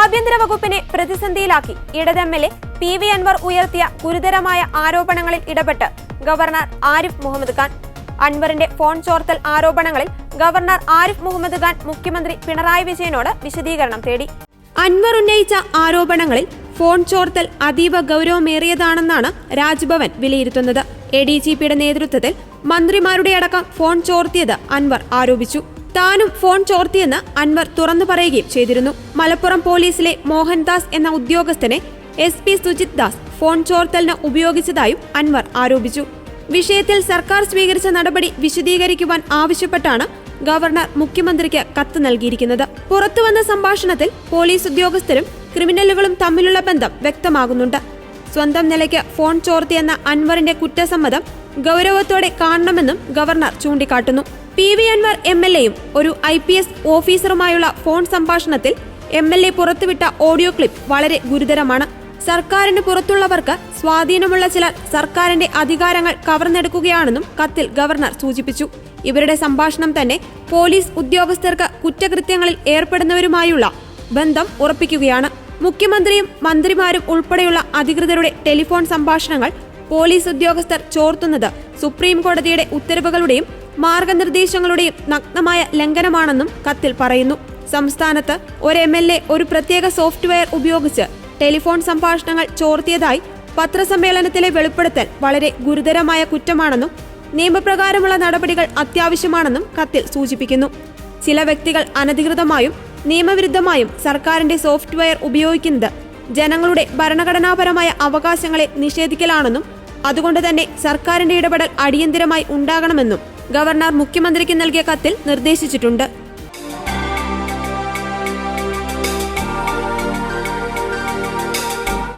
ആഭ്യന്തര വകുപ്പിനെ പ്രതിസന്ധിയിലാക്കി ഇടത് എംഎൽഎ PV അൻവർ ഉയർത്തിയ ഗുരുതരമായ ആരോപണങ്ങളിൽ ഇടപെട്ട് ഗവർണർ ആരിഫ് മുഹമ്മദ് ഖാൻ. അൻവറിന്റെ ഫോൺ ചോർത്തൽ ആരോപണങ്ങളിൽ ഗവർണർ ആരിഫ് മുഹമ്മദ് ഖാൻ മുഖ്യമന്ത്രി പിണറായി വിജയനോട് വിശദീകരണം തേടി. അൻവർ ഉന്നയിച്ച ആരോപണങ്ങളിൽ ഫോൺ ചോർത്തൽ അതീവ ഗൗരവമേറിയതാണെന്നാണ് രാജ്ഭവൻ വിലയിരുത്തുന്നത്. ADGPയുടെ നേതൃത്വത്തിൽ മന്ത്രിമാരുടെ അടക്കം ഫോൺ ചോർത്തിയത് അൻവർ ആരോപിച്ചു. താനും ഫോൺ ചോർത്തിയെന്ന് അൻവർ തുറന്നു പറയുകയും ചെയ്തിരുന്നു. മലപ്പുറം പോലീസിലെ മോഹൻദാസ് എന്ന ഉദ്യോഗസ്ഥനെ SP സുജിത് ദാസ് ഫോൺ ചോർത്തലിന് ഉപയോഗിച്ചതായും അൻവർ ആരോപിച്ചു. വിഷയത്തിൽ സർക്കാർ സ്വീകരിച്ച നടപടി വിശദീകരിക്കുവാൻ ആവശ്യപ്പെട്ടാണ് ഗവർണർ മുഖ്യമന്ത്രിക്ക് കത്ത് നൽകിയിരിക്കുന്നത്. പുറത്തുവന്ന സംഭാഷണത്തിൽ പോലീസ് ഉദ്യോഗസ്ഥരും ക്രിമിനലുകളും തമ്മിലുള്ള ബന്ധം വ്യക്തമാകുന്നുണ്ട്. സ്വന്തം നിലയ്ക്ക് ഫോൺ ചോർത്തിയെന്ന അൻവറിന്റെ കുറ്റസമ്മതം ഗൗരവത്തോടെ കാണണമെന്നും ഗവർണർ ചൂണ്ടിക്കാട്ടുന്നു. PV അൻവർ MLAയും ഒരു IPS ഓഫീസറുമായുള്ള ഫോൺ സംഭാഷണത്തിൽ MLA പുറത്തുവിട്ട ഓഡിയോ ക്ലിപ്പ് വളരെ ഗുരുതരമാണ്. സർക്കാരിന് പുറത്തുള്ളവർക്ക് സ്വാധീനമുള്ള ചിലർ സർക്കാരിന്റെ അധികാരങ്ങൾ കവർന്നെടുക്കുകയാണെന്നും കത്തിൽ ഗവർണർ സൂചിപ്പിച്ചു. ഇവരുടെ സംഭാഷണം തന്നെ പോലീസ് ഉദ്യോഗസ്ഥർക്ക് കുറ്റകൃത്യങ്ങളിൽ ഏർപ്പെടുന്നവരുമായുള്ള ബന്ധം ഉറപ്പിക്കുകയാണ്. മുഖ്യമന്ത്രിയും മന്ത്രിമാരും ഉൾപ്പെടെയുള്ള അധികൃതരുടെ ടെലിഫോൺ സംഭാഷണങ്ങൾ പോലീസ് ഉദ്യോഗസ്ഥർ ചോർത്തുന്നത് സുപ്രീം കോടതിയുടെ ഉത്തരവുകളുടെയും മാർഗനിർദ്ദേശങ്ങളുടെയും നഗ്നമായ ലംഘനമാണെന്നും കത്തിൽ പറയുന്നു. സംസ്ഥാനത്ത് ഒരു MLA ഒരു പ്രത്യേക സോഫ്റ്റ്വെയർ ഉപയോഗിച്ച് ടെലിഫോൺ സംഭാഷണങ്ങൾ ചോർത്തിയതായി പത്രസമ്മേളനത്തിലെ വെളിപ്പെടുത്തൽ വളരെ ഗുരുതരമായ കുറ്റമാണെന്നും നിയമപ്രകാരമുള്ള നടപടികൾ അത്യാവശ്യമാണെന്നും കത്തിൽ സൂചിപ്പിക്കുന്നു. ചില വ്യക്തികൾ അനധികൃതമായും നിയമവിരുദ്ധമായും സർക്കാരിന്റെ സോഫ്റ്റ്വെയർ ഉപയോഗിക്കുന്നത് ജനങ്ങളുടെ ഭരണഘടനാപരമായ അവകാശങ്ങളെ നിഷേധിക്കലാണെന്നും അതുകൊണ്ട് തന്നെ സർക്കാരിന്റെ ഇടപെടൽ അടിയന്തരമായി ഉണ്ടാകണമെന്നും ഗവർണർ മുഖ്യമന്ത്രിക്ക് നൽകിയ കത്തിൽ നിർദ്ദേശിച്ചിട്ടുണ്ട്.